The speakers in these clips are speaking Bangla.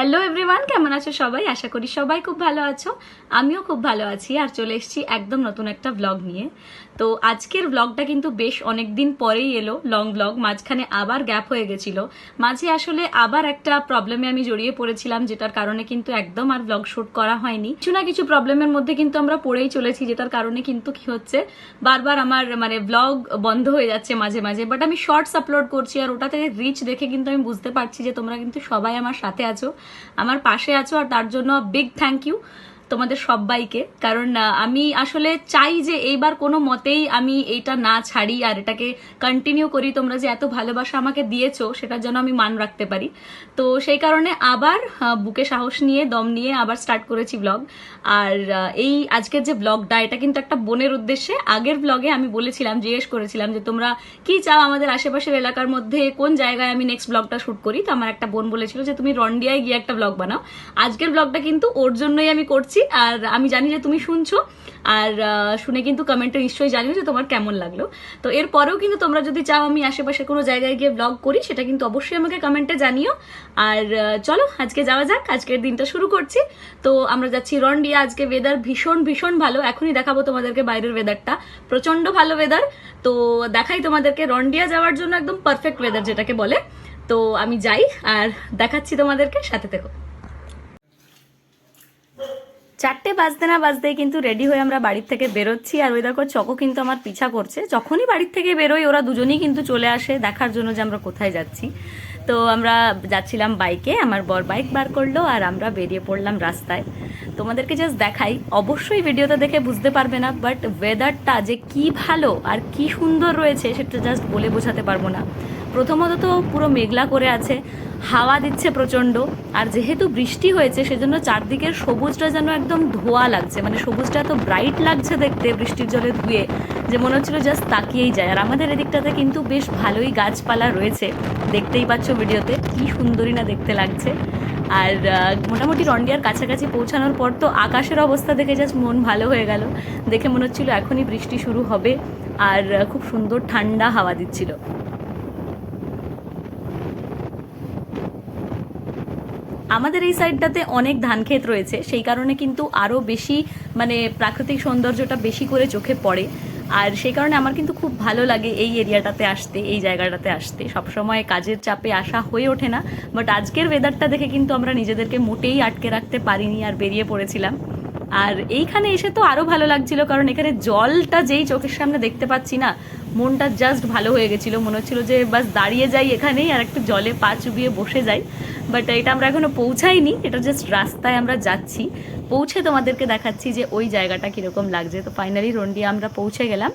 হ্যালো এভরিওয়ান, কেমন আছো সবাই? আশা করি সবাই খুব ভালো আছো। আমিও খুব ভালো আছি আর চলে এসেছি একদম নতুন একটা ব্লগ নিয়ে। তো আজকের ব্লগটা কিন্তু বেশ অনেকদিন পরেই এলো, লং ব্লগ। মাঝখানে আবার গ্যাপ হয়ে গেছিল। মাঝে আসলে আবার একটা প্রবলেমে আমি জড়িয়ে পড়েছিলাম, যেটার কারণে কিন্তু একদম আর ব্লগ শুট করা হয়নি। কিছু না কিছু প্রবলেমের মধ্যে কিন্তু আমরা পড়েই চলেছি, যেটার কারণে কিন্তু কি হচ্ছে, বারবার আমার ব্লগ বন্ধ হয়ে যাচ্ছে মাঝে মাঝে। বাট আমি শর্টস আপলোড করছি আর ওটাতে রিচ দেখে কিন্তু আমি বুঝতে পারছি যে তোমরা কিন্তু সবাই আমার সাথে আছো, আমার পাশে আছো। আর তার জন্য বিগ থ্যাংক ইউ তোমাদের সবাইকে। কারণ আমি আসলে চাই যে এইবার কোনো মতেই আমি এইটা না ছাড়ি আর এটাকে কন্টিনিউ করি। তোমরা যে এত ভালোবাসা আমাকে দিয়েছো সেটার জন্য আমি মান রাখতে পারি। তো সেই কারণে আবার বুকে সাহস নিয়ে দম নিয়ে আবার স্টার্ট করেছি ব্লগ। আর এই আজকের যে ব্লগটা, এটা কিন্তু একটা বোনের উদ্দেশ্যে। আগের ব্লগে আমি বলেছিলাম, জিজ্ঞেস করেছিলাম যে তোমরা কি চাও আমাদের আশেপাশের এলাকার মধ্যে কোন জায়গায় আমি নেক্সট ব্লগটা শুট করি। তো আমার একটা বোন বলেছিল যে তুমি রন্ডিয়ায় গিয়ে একটা ব্লগ বানাও। আজকের ব্লগটা কিন্তু ওর জন্যই আমি করছি। আর আমি জানি যে তুমি শুনছো, আর শুনে কিন্তু কমেন্টে নিশ্চয়ই জানিও যে তোমার কেমন লাগলো। তো এরপরেও কিন্তু তোমরা যদি চাও আমি আশেপাশে কোনো জায়গায় গিয়ে ব্লগ করি, সেটা কিন্তু অবশ্যই আমাকে কমেন্টে জানিও। আর চলো আজকে যাওয়া যাক, আজকের দিনটা শুরু করছি। তো আমরা যাচ্ছি রন্ডিয়া। আজকে ওয়েদার ভীষণ ভীষণ ভালো। এখনই দেখাবো তোমাদেরকে বাইরের ওয়েদারটা, প্রচন্ড ভালো ওয়েদার। তো দেখাই তোমাদেরকে, রন্ডিয়া যাওয়ার জন্য একদম পারফেক্ট ওয়েদার যেটাকে বলে। তো আমি যাই আর দেখাচ্ছি তোমাদেরকে, সাথে থেকো। 4টে বাজতে না বাজতেই কিন্তু রেডি হয়ে আমরা বাড়ির থেকে বেরোচ্ছি। আর ওই দেখো চকো কিন্তু আমার পিছা করছে। যখনই বাড়ির থেকে বেরোই ওরা দুজনেই কিন্তু চলে আসে দেখার জন্য যে আমরা কোথায় যাচ্ছি। তো আমরা যাচ্ছিলাম বাইকে, আমার বর বাইক বার করলো আর আমরা বেরিয়ে পড়লাম রাস্তায়। তোমাদেরকে জাস্ট দেখাই, অবশ্যই ভিডিওটা দেখে বুঝতে পারবে না, বাট ওয়েদারটা যে কি ভালো আর কি সুন্দর রয়েছে সেটা জাস্ট বলে বোঝাতে পারবো না। প্রথমত তো পুরো মেঘলা করে আছে, হাওয়া দিচ্ছে প্রচণ্ড। আর যেহেতু বৃষ্টি হয়েছে সেজন্য চারদিকের সবুজটা যেন একদম ধোয়া লাগছে, সবুজটা এত ব্রাইট লাগছে দেখতে বৃষ্টির জলে ধুয়ে, যে মনে হচ্ছিল জাস্ট তাকিয়েই যায়। আর আমাদের এদিকটাতে কিন্তু বেশ ভালোই গাছপালা রয়েছে, দেখতেই পাচ্ছ ভিডিওতে কি সুন্দরই না দেখতে লাগছে। আর মোটামুটি রন্ডিয়ার কাছাকাছি পৌঁছানোর পর তো আকাশের অবস্থা দেখে জাস্ট মন ভালো হয়ে গেল। দেখে মনে হচ্ছিল এখনই বৃষ্টি শুরু হবে। আর খুব সুন্দর ঠান্ডা হাওয়া দিচ্ছিল। আমাদের এই সাইডটাতে অনেক ধান ক্ষেত রয়েছে, সেই কারণে কিন্তু আরও বেশি প্রাকৃতিক সৌন্দর্যটা বেশি করে চোখে পড়ে। আর সেই কারণে আমার কিন্তু খুব ভালো লাগে এই এরিয়াটাতে আসতে, এই জায়গাটাতে আসতে। সবসময় কাজের চাপে আসা হয়ে ওঠে না, বাট আজকের ওয়েদারটা দেখে কিন্তু আমরা নিজেদেরকে মোটেই আটকে রাখতে পারিনি আর বেরিয়ে পড়েছিলাম। আর এইখানে এসে তো আরও ভালো লাগছিল, কারণ এখানে জলটা যেই চোখের সামনে দেখতে পাচ্ছি না, মনটা জাস্ট ভালো হয়ে গেছিলো। মনে হচ্ছিল যে বাস দাঁড়িয়ে যাই এখানেই আর একটু জলে পা চুবিয়ে বসে যাই। বাট এটা আমরা এখনো পৌঁছাইনি, এটা জাস্ট রাস্তায় আমরা যাচ্ছি। পৌঁছে তোমাদেরকে দেখাচ্ছি যে ওই জায়গাটা কিরকম লাগছে। তো ফাইনালি রন্ডিয়া আমরা পৌঁছে গেলাম।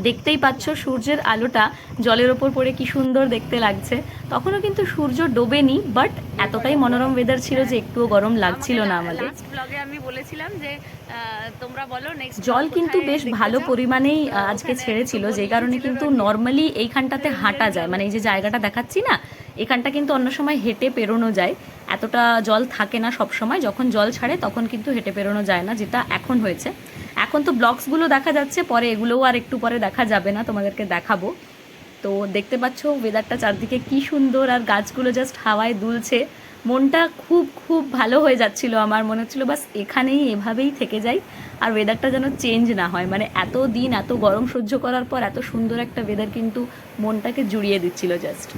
দেখতেই পাচ্ছ সূর্যের আলোটা জলের ওপর পড়ে কি সুন্দর দেখতে লাগছে। তখনও কিন্তু সূর্য ডোবেনি, বাট এতটাই মনোরম ওয়েদার ছিল যে একটুও গরম লাগছিল না আমাদের। ব্লগে আমি বলেছিলাম যে তোমরা বলো নেক্সট জল কিন্তু বেশ ভালো পরিমাণেই আজকে ছেড়েছিল, যে কারণে কিন্তু নর্মালি এইখানটাতে হাঁটা যায়। এই যে জায়গাটা দেখাচ্ছি না, এখানটা কিন্তু অন্য সময় হেঁটে পেরোনো যায়। এতটা জল থাকে না সব সময়, যখন জল ছাড়ে তখন কিন্তু হেঁটে পেরোনো যায় না, যেটা এখন হয়েছে। এখন তো ব্লগসগুলো দেখা যাচ্ছে, পরে এগুলোও আর একটু পরে দেখা যাবে না, তোমাদেরকে দেখাবো। তো দেখতে পাচ্ছ ওয়েদারটা চারদিকে কি সুন্দর, আর গাছগুলো জাস্ট হাওয়ায় দুলছে। মনটা খুব খুব ভালো হয়ে যাচ্ছিল। আমার মনে হচ্ছিল বাস এখানেই এভাবেই থেকে যাই, আর ওয়েদারটা যেন চেঞ্জ না হয়। এত দিন এত গরম সহ্য করার পর এত সুন্দর একটা ওয়েদার কিন্তু মনটাকে জুড়িয়ে দিচ্ছিল জাস্ট।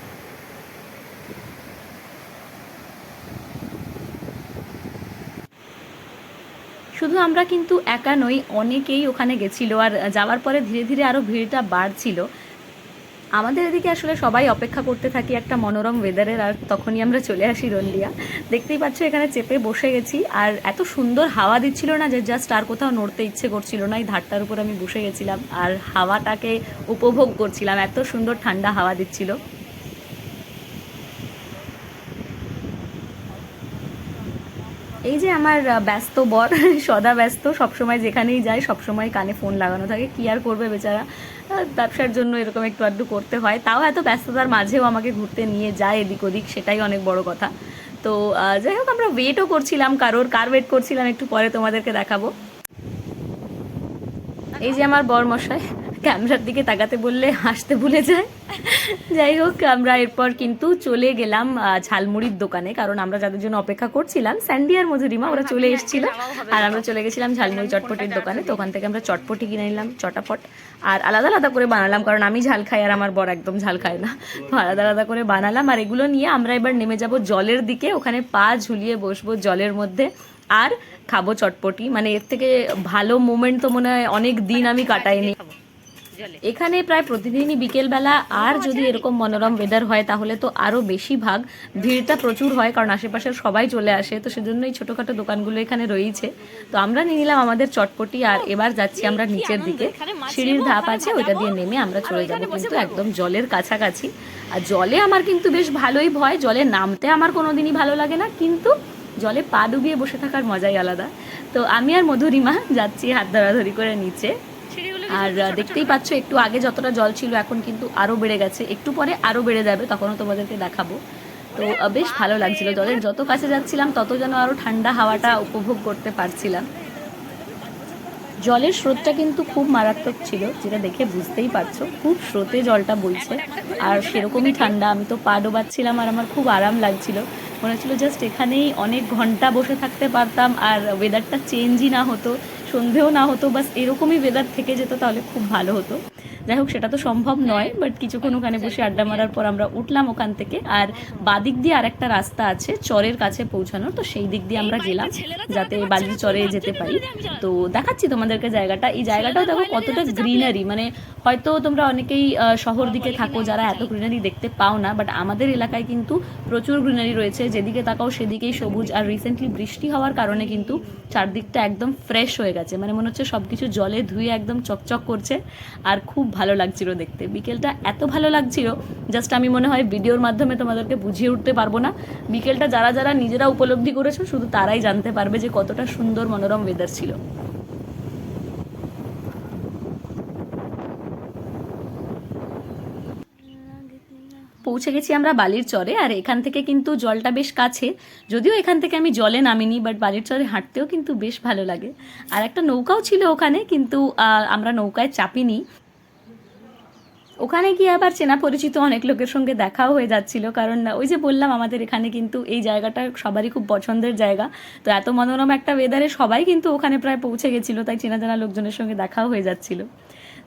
শুধু আমরা কিন্তু একা নই, অনেকেই ওখানে গেছিল। আর যাওয়ার পরে ধীরে ধীরে আরও ভিড়টা বাড়ছিল। আমাদের এদিকে আসলে সবাই অপেক্ষা করতে থাকি একটা মনোরম ওয়েদারের, আর তখনই আমরা চলে আসি রন্ডিয়া। দেখতেই পাচ্ছ এখানে চেপে বসে গেছি, আর এত সুন্দর হাওয়া দিচ্ছিল না যে জাস্ট আর কোথাও নড়তে ইচ্ছে করছিল না। এই ধারটার উপর আমি বসে গেছিলাম আর হাওয়াটাকে উপভোগ করছিলাম, এত সুন্দর ঠান্ডা হাওয়া দিচ্ছিল। এই যে আমার ব্যস্ত বর, সদা ব্যস্ত, সবসময় যেখানেই যায় সবসময় কানে ফোন লাগানো থাকে। কি আর করবে বেচারা, ব্যবসার জন্য এরকম একটু আধটু করতে হয়। তাও এত ব্যস্ততার মাঝেও আমাকে ঘুরতে নিয়ে যায় এদিক ওদিক, সেটাই অনেক বড় কথা। তো যাই হোক, আমরা ওয়েটও করছিলাম, কার ওয়েট করছিলাম একটু পরে তোমাদেরকে দেখাবো। এই যে আমার বর মশাই ক্যামেরার দিকে তাকাতে বললে হাসতে ভুলে যায়। যাই হোক, আমরা এরপর কিন্তু চলে গেলাম ঝালমুড়ির দোকানে, কারণ আমরা যাদের জন্য অপেক্ষা করছিলাম, স্যান্ডি আর মধুরিমা, ওরা চলে এসেছিল। আর আমরা চলে গেছিলাম ঝালমুড়ি চটপটির দোকানে। তো ওখান থেকে আমরা চটপটি কিনে নিলাম, চটাপট, আর আলাদা আলাদা করে বানালাম, কারণ আমি ঝাল খাই আর আমার বর একদম ঝাল খায় না। তো আলাদা আলাদা করে বানালাম। আর এগুলো নিয়ে আমরা এবার নেমে যাব জলের দিকে, ওখানে পা ঝুলিয়ে বসবো জলের মধ্যে আর খাবো চটপটি। মানে এর থেকে ভালো মোমেন্ট তো মনে হয় অনেক দিন আমি কাটাইনি। এখানে প্রায় প্রতিদিনই বিকেলবেলা আর যদি এরকম মনোরম ওয়েদার হয় তাহলে তো আরও বেশি ভাগ ভিড়টা প্রচুর হয়, কারণ আশেপাশের সবাই চলে আসে। তো সেজন্যই ছোটোখাটো দোকানগুলো এখানে রয়েছে। তো আমরা নিয়ে নিলাম আমাদের চটপটি, আর এবার যাচ্ছি আমরা নিচের দিকে। সিঁড়ির ধাপ আছে, ওইটা দিয়ে নেমে আমরা চলে যাবো কিন্তু একদম জলের কাছাকাছি। আর জলে আমার কিন্তু বেশ ভালোই ভয়, জলে নামতে আমার কোনোদিনই ভালো লাগে না, কিন্তু জলে পা ডুবিয়ে বসে থাকার মজাই আলাদা। তো আমি আর মধুরিমা যাচ্ছি হাত ধরাধরি করে নিচে। আর দেখতেই পাচ্ছ একটু আগে যতটা জল ছিল এখন কিন্তু আরো বেড়ে গেছে, একটু পরে আরো বেড়ে যাবে, তখনও তোমাদেরকে দেখাবো। তো বেশ ভালো লাগছিল, জলের যত কাছে যাচ্ছিলাম তত যেন আরো ঠান্ডা হাওয়াটা উপভোগ করতে পারছিলাম। জলের স্রোতটা কিন্তু খুব মারাত্মক ছিল, যেটা দেখে বুঝতেই পারছো, খুব স্রোতে জলটা বইছে আর সেরকমই ঠান্ডা। আমি তো পা ডোবাচ্ছিলাম আর আমার খুব আরাম লাগছিল, মনে হচ্ছিল জাস্ট এখানেই অনেক ঘন্টা বসে থাকতে পারতাম আর ওয়েদারটা চেঞ্জই না হতো, সন্ধেও না হতো, বাস এরকমই ওয়েদার থেকে যেত, তাহলে খুব ভালো হতো। যাই হোক, সেটা তো সম্ভব নয়, বাট কিছুক্ষণ ওখানে বসে আড্ডা মারার পর আমরা উঠলাম ওখান থেকে। আর বাদিক দিয়ে আর একটা রাস্তা আছে চরের কাছে পৌঁছানোর, তো সেই দিক দিয়ে আমরা গেলাম যাতে বালির চরে যেতে পারি। তো দেখাচ্ছি তোমাদেরকে জায়গাটা। এই জায়গাটাও দেখো কতটা গ্রিনারি, মানে হয়তো তোমরা অনেকেই শহর দিকে থাকো যারা এত গ্রিনারি দেখতে পাও না, বাট আমাদের এলাকায় কিন্তু প্রচুর গ্রিনারি রয়েছে, যেদিকে তাকাও সেদিকেই সবুজ। আর রিসেন্টলি বৃষ্টি হওয়ার কারণে কিন্তু চারদিকটা একদম ফ্রেশ হয়ে গেছে, মানে মনে হচ্ছে সবকিছু জলে ধুয়ে একদম চকচক করছে, আর খুব ভালো লাগছিল দেখতে। বিকেলটা এত ভালো লাগছিল, জাস্ট আমি মনে হয় ভিডিওর মাধ্যমে তোমাদেরকে বুঝিয়ে উঠতে পারবো না। বিকেলটা যারা যারা নিজেরা উপলব্ধি করেছো শুধু তারাই জানতে পারবে যে কতটা সুন্দর মনোরম ওয়েদার ছিল। পৌঁছে গেছি আমরা বালির চরে, আর এখান থেকে কিন্তু জলটা বেশ কাছে, যদিও এখান থেকে আমি জলে নামিনি, বাট বালির চরে হাঁটতেও কিন্তু বেশ ভালো লাগে। আর একটা নৌকাও ছিল ওখানে, কিন্তু আমরা নৌকায় চাপিনি। ওখানে গিয়ে আবার চেনা পরিচিত অনেক লোকের সঙ্গে দেখাও হয়ে যাচ্ছিল, কারণ ওই যে বললাম আমাদের এখানে কিন্তু এই জায়গাটা সবারই খুব পছন্দের জায়গা। তো এত মনোরম একটা ওয়েদারে সবাই কিন্তু ওখানে প্রায় পৌঁছে গেছিলো, তাই চেনা জানা লোকজনের সঙ্গে দেখাও হয়ে যাচ্ছিল।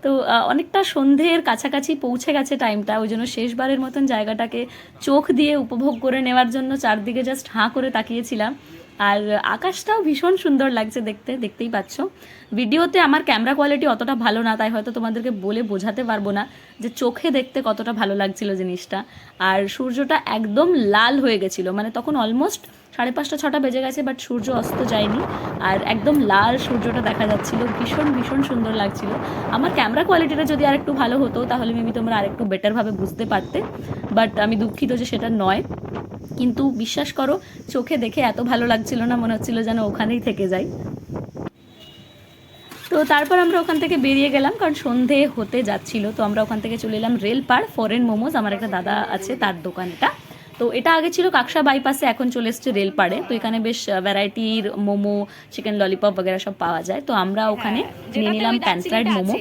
তো অনেকটা সন্ধ্যের কাছাকাছি পৌঁছে গেছে টাইমটা, ওই জন্য শেষবারের মতন জায়গাটাকে চোখ দিয়ে উপভোগ করে নেওয়ার জন্য চারদিকে জাস্ট হাঁ করে তাকিয়েছিলাম। আর আকাশটাও ভীষণ সুন্দর লাগছে দেখতে, দেখতেই পাচ্ছ। ভিডিওতে আমার ক্যামেরা কোয়ালিটি অতটা ভালো না, তাই হয়তো তোমাদেরকে বলে বোঝাতে পারবো না যে চোখে দেখতে কতটা ভালো লাগছিল জিনিসটা। আর সূর্যটা একদম লাল হয়ে গেছিলো, মানে তখন অলমোস্ট 5:30-6টা বেজে গেছে, বাট সূর্য অস্ত যায়নি, আর একদম লাল সূর্যটা দেখা যাচ্ছিল, ভীষণ ভীষণ সুন্দর লাগছিল। আমার ক্যামেরা কোয়ালিটিটা যদি আর একটু ভালো হতো তাহলে মেবি তোমরা আরেকটু বেটারভাবে বুঝতে পারতে, বাট আমি দুঃখিত যে সেটা নয়। কিন্তু বিশ্বাস করো, চোখে দেখে এত ভালো লাগছিল না, মনে হচ্ছিল যেন ওখানেই থেকে যাই। তো তারপর আমরা ওখান থেকে বেরিয়ে গেলাম, কারণ সন্ধে হতে যাচ্ছিল। তো আমরা ওখান থেকে চলে এলাম রেলপাড় ফরেন মোমোজ, আমার একটা দাদা আছে তার দোকান এটা। তো এটা আগে ছিল কাকসা বাইপাসে, এখন চলে এসছে রেলপাড়ে। তো এখানে বেশ ভ্যারাইটির মোমো, চিকেন ললিপপ বগেরা সব পাওয়া যায়। তো আমরা ওখানে নিয়ে নিলাম প্যান ফ্রাইড মোমো,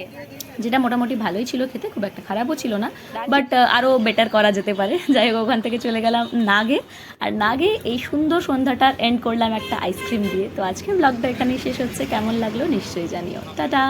যেটা মোটামুটি ভালোই ছিল খেতে, খুব একটা খারাপও ছিল না, বাট আরও বেটার করা যেতে পারে। যাই হোক, ওখান থেকে চলে গেলাম নাগে, আর নাগে এই সুন্দর সন্ধ্যাটা এন্ড করলাম একটা আইসক্রিম দিয়ে। তো আজকের ব্লগটা এখানেই শেষ হচ্ছে, কেমন লাগলো নিশ্চয়ই জানিও। টাটা।